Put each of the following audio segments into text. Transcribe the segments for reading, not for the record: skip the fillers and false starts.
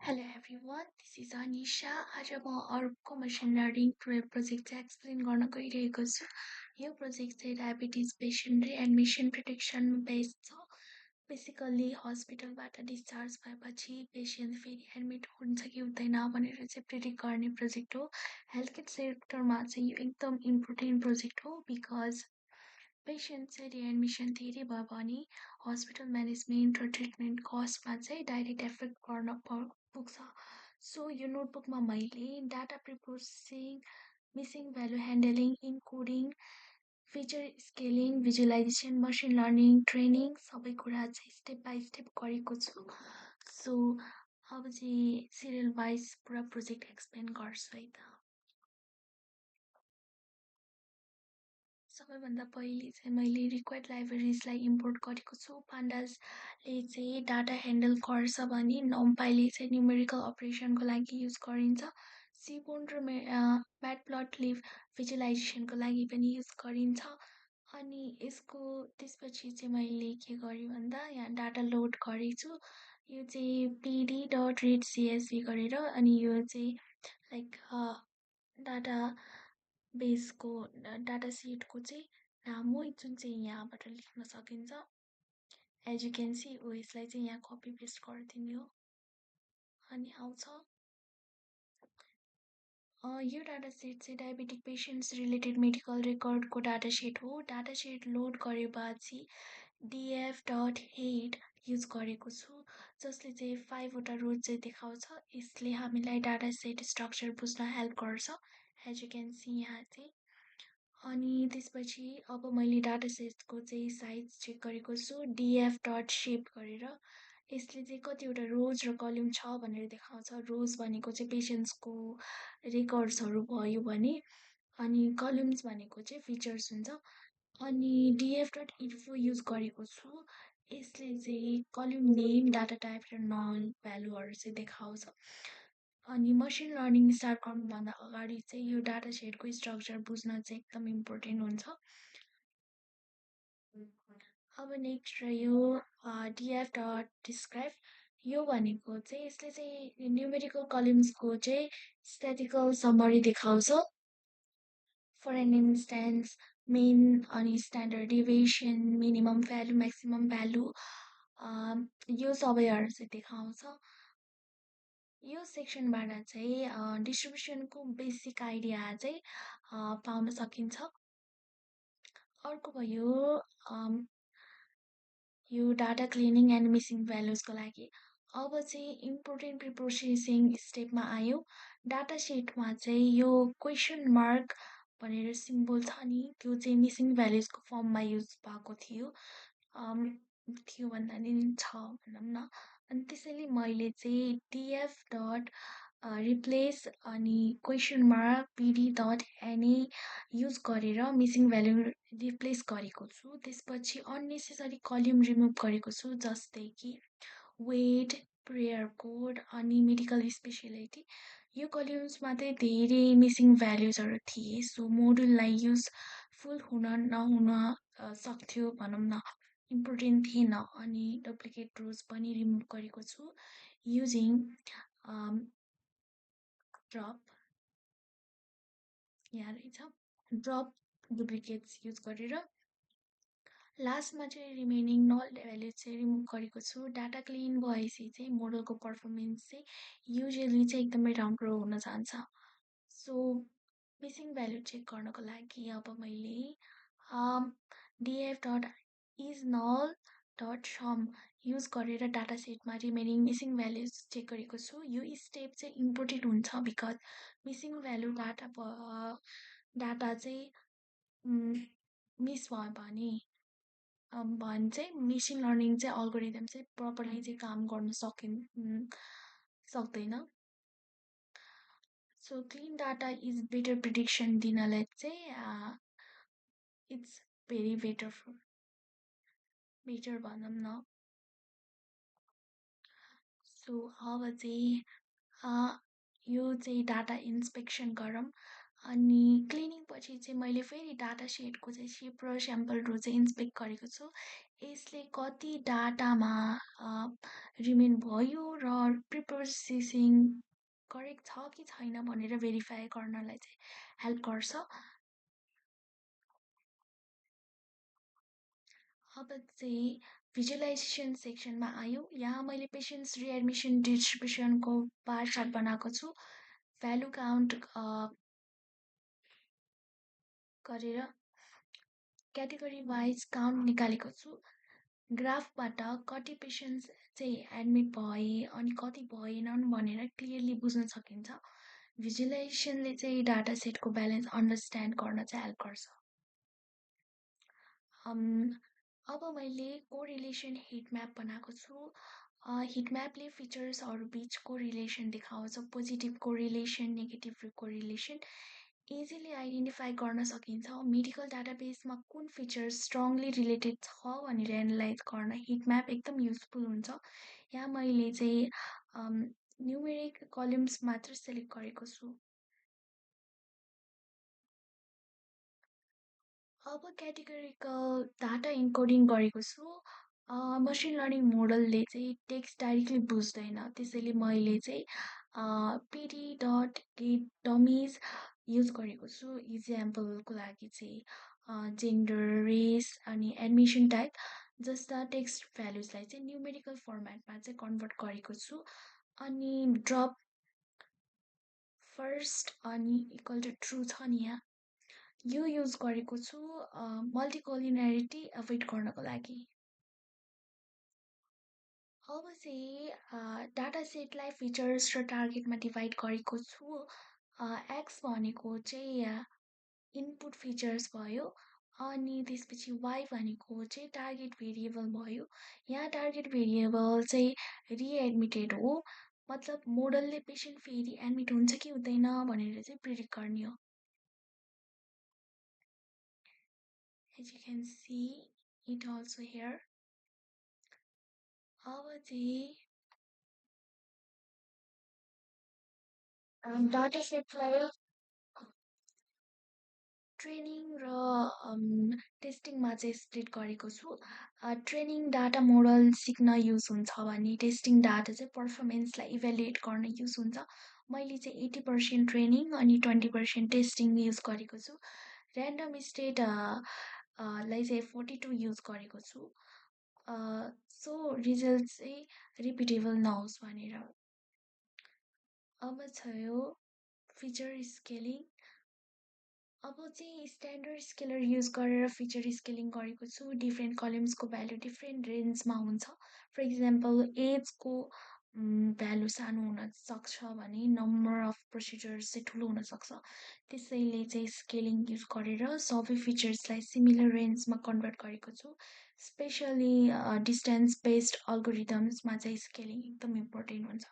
Hello everyone, this is Anisha. आज म अर्को मसिन लर्निङ प्रोजेक्ट चाहिँ एक्सप्लेन गर्न गइरहेको छु। यो प्रोजेक्ट चाहिँ डायबिटिज पेसेन्ट र एडमिसन प्रिडिक्सन बेस्ड छ। बेसिकली हस्पिटलबाट डिस्चार्ज भएपछि पेसेन्ट फेरि एडमिट हुन्छ कि हुँदैन भनेर चाहिँ प्रिडिक्ट गर्ने प्रोजेक्ट हो। हेल्थ केयर सेक्टरमा चाहिँ यो एकदम इम्पोर्टेन्ट प्रोजेक्ट हो बिकज पेसेन्ट चाहिँ रिएडमिसन धेरै भयो भने हस्पिटल म्यानेजमेन्ट र ट्रिटमेन्ट कस्टमा चाहिँ डाइरेक्ट एफेक्ट गर्न पुग्छ। सो यो नोटबुकमा मैले data preprocessing, missing value handling, encoding, feature scaling, visualisation, machine learning, training सबै कुरा चाहिँ स्टेप बाई स्टेप गरेको छु। सो अब चाहिँ सिरियल वाइज पुरा प्रोजेक्ट एक्सप्लेन गर्छु है त। सबैभन्दा पहिले चाहिँ मैले रिक्वायर्ड लाइब्रेरिजलाई इम्पोर्ट गरेको छु। पान्डासले चाहिँ डाटा ह्यान्डल गर्छ भने नम्पाईले चाहिँ न्युमेरिकल अपरेसनको लागि युज गरिन्छ। सिबोन र म्याटप्लटले भिजुअलाइजेसनको लागि पनि युज गरिन्छ। अनि यसको त्यसपछि चाहिँ मैले के गरेँ भन्दा यहाँ डाटा लोड गरेको छु। यो चाहिँ pd डट रिड csv गरेर अनि यो चाहिँ लाइक डाटा बेसको डाटा सिटको चाहिँ नाम हो जुन चाहिँ यहाँबाट लेख्न सकिन्छ। एज यु क्यान सी यसलाई चाहिँ यहाँ कपी पेस्ट गरिदिने हो अनि आउँछ। यो डाटा सेट चाहिँ डायबेटिक पेसेन्ट्स रिलेटेड मेडिकल रेकर्डको डाटा सेट हो। डाटा सेट लोड गरेपछि df डट हेड युज गरेको छु जसले चाहिँ 5वटा रोज चाहिँ देखाउँछ। यसले हामीलाई डाटा सेट स्ट्रक्चर बुझ्न हेल्प गर्छ। एज यु क्यान सी यहाँ चाहिँ अनि त्यसपछि अब मैले डाटा सेटको चाहिँ साइज चेक गरेको छु df डट सेप गरेर। यसले चाहिँ कतिवटा रोज र कलम छ भनेर देखाउँछ। रोज भनेको चाहिँ पेसेन्ट्सको रेकर्ड्सहरू भयो भने अनि कलम्स भनेको चाहिँ फिचर्स हुन्छ। अनि df डट इन्फो युज गरेको छु। यसले चाहिँ कलम नेम, डाटा टाइप र नल भ्यालुहरू चाहिँ देखाउँछ। अनि मसिन लर्निङ स्टार्ट गर्नुभन्दा अगाडि चाहिँ यो डाटा सेटको स्ट्रक्चर बुझ्न चाहिँ एकदम इम्पोर्टेन्ट हुन्छ। अब नेक्स्ट रह्यो df डट डिस्क्राइब। यो भनेको चाहिँ यसले चाहिँ न्युमेरिकल कलम्सको चाहिँ स्ट्याटिकल समरी देखाउँछ। फर एन इन्स्टेन्स मेन अनि standard deviation, minimum value, maximum value यो सबैहरू चाहिँ देखाउँछ। यो सेक्सनबाट चाहिँ डिस्ट्रिब्युसनको बेसिक आइडिया चाहिँ पाउन सकिन्छ। अर्को भयो यो डाटा क्लिनिङ एन्ड मिसिङ भ्यालुजको लागि। अब चाहिँ इम्पोर्टेन्ट प्रिप्रोसेसिङ स्टेपमा आयो। डाटा सेटमा चाहिँ यो क्वेसन मार्क भनेर सिम्बल छ नि त्यो चाहिँ मिसिङ भ्यालुजको फर्ममा युज भएको थियो। भन्दा नि छ भनौँ न। अनि त्यसैले मैले चाहिँ df डट रिप्लेस अनि question mark pd dot any use गरेर मिसिङ भ्यालु रिप्लेस गरेको छु। त्यसपछि अननेसेसरी कलम रिमुभ गरेको छु जस्तै कि वेट, प्रेयर कोड अनि मेडिकल स्पेसियालिटी। यो कलम्समा चाहिँ धेरै मिसिङ भ्याल्युजहरू थिए। सो मोडुललाई युजफुल हुन नहुन सक्थ्यो भनौँ न, इम्पोर्टेन्ट थिएन। अनि डुप्लिकेट रोज पनि रिमुभ गरेको छु युजिङ ड्रप यहाँ रहेछ ड्रप डुप्लिकेट्स युज गरेर। लास्टमा चाहिँ रिमेनिङ नल भ्याल्यु चाहिँ रिमुभ गरेको छु। डाटा क्लिन भएपछि चाहिँ मोडलको पर्फर्मेन्स चाहिँ युजली चाहिँ एकदमै राम्रो हुन जान्छ। सो मिसिङ भ्यालु चेक गर्नको लागि अब मैले df dot is null dot sum use गरेर डाटा सेटमा रिमेनिङ मिसिङ भ्याल्युज चेक गरेको छु। यो स्टेप चाहिँ इम्पोर्टेन्ट हुन्छ बिकज मिसिङ भ्यालु डाटा चाहिँ मिस भयो भने चाहिँ मेसिन लर्निङ चाहिँ अल्गोरिदम चाहिँ प्रपरली चाहिँ काम गर्न सक्दैन। So clean data is better prediction दिनलाई चाहिँ इट्स भेरी बेटर भनौँ न। सो अब चाहिँ यो चाहिँ डाटा इन्सपेक्सन गरौँ। अनि क्लिनिङपछि चाहिँ मैले फेरि डाटा सेटको चाहिँ सेप र स्याम्पलहरू चाहिँ इन्सपेक्ट गरेको छु। यसले कति डाटामा रिमेन भयो र प्रिप्रोसेसिङ करेक्ट छ कि छैन भनेर भेरिफाई गर्नलाई चाहिँ हेल्प गर्छ। अब चाहिँ भिजुअलाइजेसन सेक्सनमा आयो। यहाँ मैले पेसेन्ट्स रिएडमिसन डिस्ट्रिब्युसनको बार चार्ट बनाएको छु। भ्यालु काउन्ट गरेर क्याटेगोरी वाइज काउन्ट निकालेको छु। ग्राफबाट कति पेसेन्ट्स चाहिँ एडमिट भए अनि कति भएनन् भनेर क्लियरली बुझ्न सकिन्छ। भिजुअलाइजेसनले चाहिँ डाटा सेटको ब्यालेन्स अन्डरस्ट्यान्ड गर्न चाहिँ हेल्प गर्छ। अम्, अब मैले कोरिलेसन हिट म्याप बनाएको छु। हिट म्यापले फिचर्सहरू बिचको रिलेसन देखाउँछ, positive correlation, negative correlation easily identify गर्न सकिन्छ। मेडिकल डाटाबेसमा कुन फिचर स्ट्रङली रिलेटेड छ भनेर एनालाइज गर्न हिट म्याप एकदम युजफुल हुन्छ। यहाँ मैले चाहिँ न्युमेरिक कलम्स मात्र सेलेक्ट गरेको छु। अब क्याटेगोरिकल डाटा इन्कोडिङ गरेको छु। मसिन लर्निङ मोडलले चाहिँ टेक्स्ट डाइरेक्टली बुझ्दैन, त्यसैले मैले चाहिँ पिडी डट गेट डमिज युज गरेको छु इक्जाम्पलको लागि चाहिँ जेन्डर, रेस अनि एडमिसन टाइप जस्ता टेक्स्ट भ्यालुजलाई चाहिँ न्युमेरिकल फर्मेटमा चाहिँ कन्भर्ट गरेको छु। अनि ड्रप फर्स्ट अनि इक्वल टु ट्रु छ नि यहाँ, यो युज गरेको छु मल्टिकोलिनारिटी एभोइड गर्नको लागि। अब चाहिँ डाटा सेटलाई फिचर्स र टार्गेटमा डिभाइड गरेको छु। एक्स भनेको चाहिँ इनपुट फिचर्स भयो अनि त्यसपछि वाइ भनेको चाहिँ टार्गेट भेरिएबल भयो। यहाँ टार्गेट भेरिएबल चाहिँ रिएडमिटेड हो, मतलब मोडलले पेसेन्ट फेरि एडमिट हुन्छ कि हुँदैन भनेर चाहिँ प्रिडिक्ट गर्ने हो। As you can see it also here. अब चाहिँ डाटा सेटलाई ट्रेनिङ र टेस्टिङमा चाहिँ स्प्लिट गरेको छु। ट्रेनिङ डाटा मोडल सिक्न युज हुन्छ भने टेस्टिङ डाटा चाहिँ पर्फर्मेन्सलाई इभ्यालुएट गर्न युज हुन्छ। मैले चाहिँ 80% ट्रेनिङ अनि 20% टेस्टिङ युज गरेको छु। ऱ्यान्डम स्टेट लाई चाहिँ 42 युज गरेको छु। सो रिजल्ट चाहिँ रिपिटेबल नहोस् भनेर। अब छ यो फिचर स्केलिङ। अब चाहिँ स्ट्यान्डर्ड स्केलर युज गरेर फिचर स्केलिङ गरेको छु। डिफ्रेन्ट कलम्सको भ्यालु डिफ्रेन्ट रेन्जमा हुन्छ। फर इक्जाम्पल एजको भ्यालु सानो हुन सक्छ भने नम्बर अफ प्रोसिजर्स चाहिँ ठुलो हुनसक्छ। त्यसैले चाहिँ स्केलिङ युज गरेर सबै फिचर्सलाई सिमिलर रेन्जमा कन्भर्ट गरेको छु। स्पेसली डिस्टेन्स बेस्ड अल्गोरिदम्समा चाहिँ स्केलिङ एकदम इम्पोर्टेन्ट हुन्छ।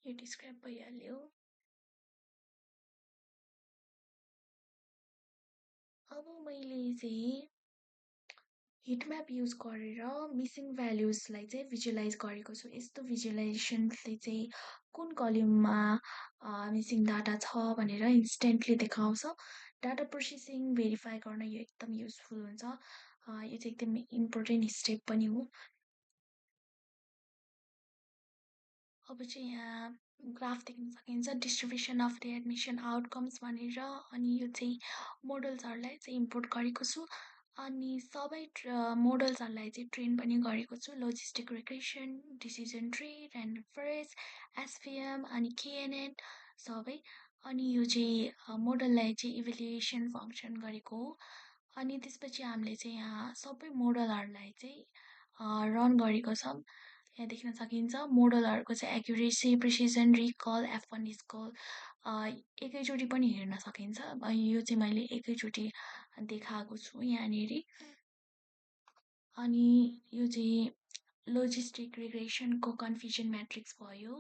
यो डिस्क्राइब भइहाल्यो। अब मैले चाहिँ हिटम्याप युज गरेर मिसिङ भ्याल्युजलाई चाहिँ भिजुअलाइज गरेको छु। यस्तो भिजुअलाइजेसनले चाहिँ कुन कलममा मिसिङ डाटा छ भनेर इन्स्टेन्टली देखाउँछ। डाटा प्रोसेसिङ भेरिफाई गर्न यो एकदम युजफुल हुन्छ। यो चाहिँ एकदम इम्पोर्टेन्ट स्टेप पनि हो। अब चाहिँ यहाँ ग्राफ देख्न सकिन्छ distribution of the admission outcomes भनेर। अनि यो चाहिँ मोडल्सहरूलाई चाहिँ इम्पोर्ट गरेको छु। अनि सबै मोडल्सहरूलाई चाहिँ ट्रेन पनि गरेको छु। Logistic regression, decision tree, random forest, SVM अनि केएनएन सबै। अनि यो चाहिँ मोडललाई चाहिँ इभ्यालुएसन फङ्सन गरेको हो। अनि त्यसपछि हामीले चाहिँ यहाँ सबै मोडलहरूलाई चाहिँ रन गरेको छौँ। यहाँ देख्न सकिन्छ मोडलहरूको चाहिँ एक्युरेसी, प्रिसिजन, रिकल, F1 स्कोर एकैचोटि पनि हेर्न सकिन्छ। यो चाहिँ मैले एकैचोटि देखाएको छु यहाँनिर। अनि यो चाहिँ लोजिस्टिक रिग्रेसनको कन्फ्युजन म्याट्रिक्स भयो,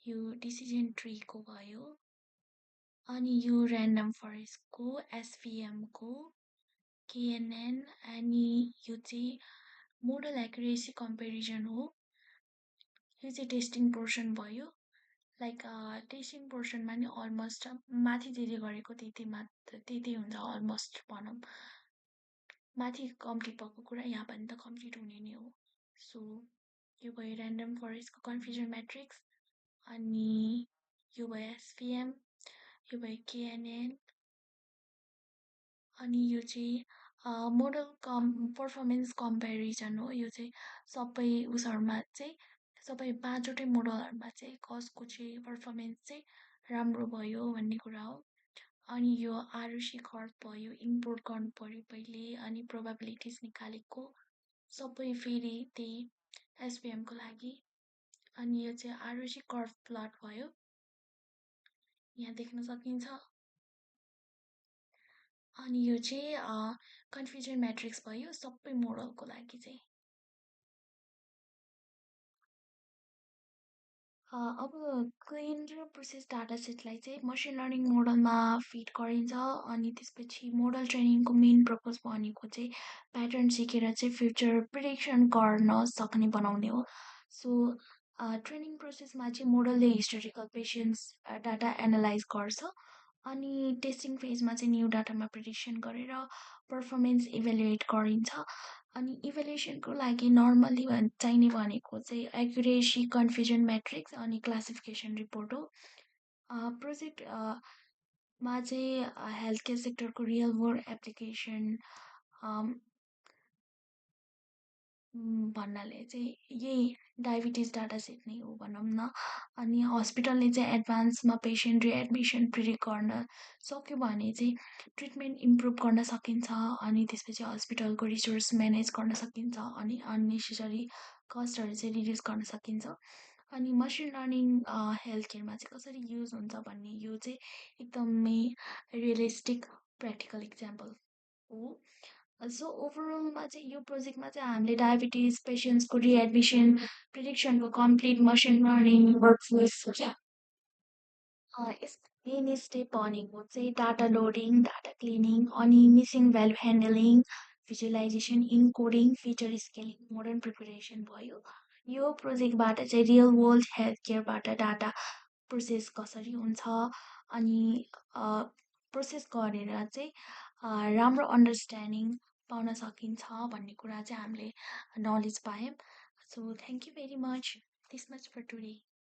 यो डिसिजन ट्रीको भयो, अनि यो ऱ्यान्डम फरेस्टको, एसपिएमको, केएनएन, अनि यो चाहिँ मोडल एक्युरेसी कम्पेरिजन हो। यो चाहिँ टेस्टिङ पोर्सन भयो लाइक टेस्टिङ पोर्सनमा नि अलमोस्ट माथि जे गरेको त्यति हुन्छ अलमोस्ट भनौँ माथि कम्प्लिट भएको कुरा यहाँ पनि त कम्प्लिट हुने नै हो सो यो भयो ऱ्यान्डम फरेस्टको कन्फ्युजन म्याट्रिक्स अनि यो भयो एसपिएम यो भयो केएनएन अनि यो चाहिँ मोडल पर्फर्मेन्स कम्पेरिजन हो यो चाहिँ सबै उसहरूमा चाहिँ सबै पाँचवटै मोडलहरूमा चाहिँ कसको चाहिँ पर्फर्मेन्स चाहिँ राम्रो भयो भन्ने कुरा हो अनि यो आरुषि खर्च भयो इम्पोर्ट गर्नु पऱ्यो पहिले अनि प्रोभाबिलिटिज निकालेको सबै फेरि त्यही एसपिएमको लागि अनि यो चाहिँ आरुषि कर्भ प्लट भयो यहाँ देख्न सकिन्छ अनि यो चाहिँ कन्फ्युजन म्याट्रिक्स भयो सबै मोडलको लागि चाहिँ अब क्लिन र प्रोसेस डाटा सेटलाई चाहिँ मसिन लर्निङ मोडलमा फिट गरिन्छ अनि त्यसपछि मोडल ट्रेनिङको मेन पर्पज भनेको चाहिँ प्याटर्न सिकेर चाहिँ फ्युचर प्रिडिक्सन गर्न सक्ने बनाउने हो सो ट्रेनिङ प्रोसेसमा चाहिँ मोडलले हिस्टोरिकल पेसेन्स डाटा एनालाइज गर्छ अनि टेस्टिङ फेजमा चाहिँ न्यू डाटामा प्रिडिक्सन गरेर पर्फर्मेन्स इभ्यालुएट गरिन्छ अनि इभ्यालुएसनको लागि नर्मली चाहिने भनेको चाहिँ एक्युरेसी कन्फ्युजन म्याट्रिक्स अनि क्लासिफिकेसन रिपोर्ट हो प्रोजेक्ट मा चाहिँ हेल्थ केयर सेक्टरको रियल वर्ल्ड एप्लिकेसन भन्नाले चाहिँ यही डायबिटिज डाटा सेट नै हो भनौँ न अनि हस्पिटलले चाहिँ एडभान्समा पेसेन्ट रिएडमिसन प्रिडिक्ट गर्न सक्यो भने चाहिँ ट्रिटमेन्ट इम्प्रुभ गर्न सकिन्छ अनि त्यसपछि हस्पिटलको रिसोर्स म्यानेज गर्न सकिन्छ अनि अननेसेसरी कस्टहरू चाहिँ रिड्युस गर्न सकिन्छ अनि मसिन लर्निङ हेल्थ केयरमा चाहिँ कसरी युज हुन्छ भन्ने यो चाहिँ एकदमै रियलिस्टिक प्र्याक्टिकल इक्जाम्पल हो सो ओभरअलमा चाहिँ यो प्रोजेक्टमा चाहिँ हामीले डायबिटिज पेसेन्ट्सको रिएडमिसन प्रिडिक्सनको complete machine learning workforce main step भनेको चाहिँ डाटा लोडिङ डाटा क्लिनिङ अनि missing value handling visualisation encoding feature scaling modern preparation भयो यो प्रोजेक्टबाट चाहिँ रियल वर्ल्ड हेल्थ केयरबाट डाटा प्रोसेस कसरी हुन्छ अनि प्रोसेस गरेर चाहिँ राम्रो अन्डरस्ट्यान्डिङ पाउन सकिन्छ भन्ने कुरा चाहिँ हामीले नलेज पायौँ so thank you very much this much for today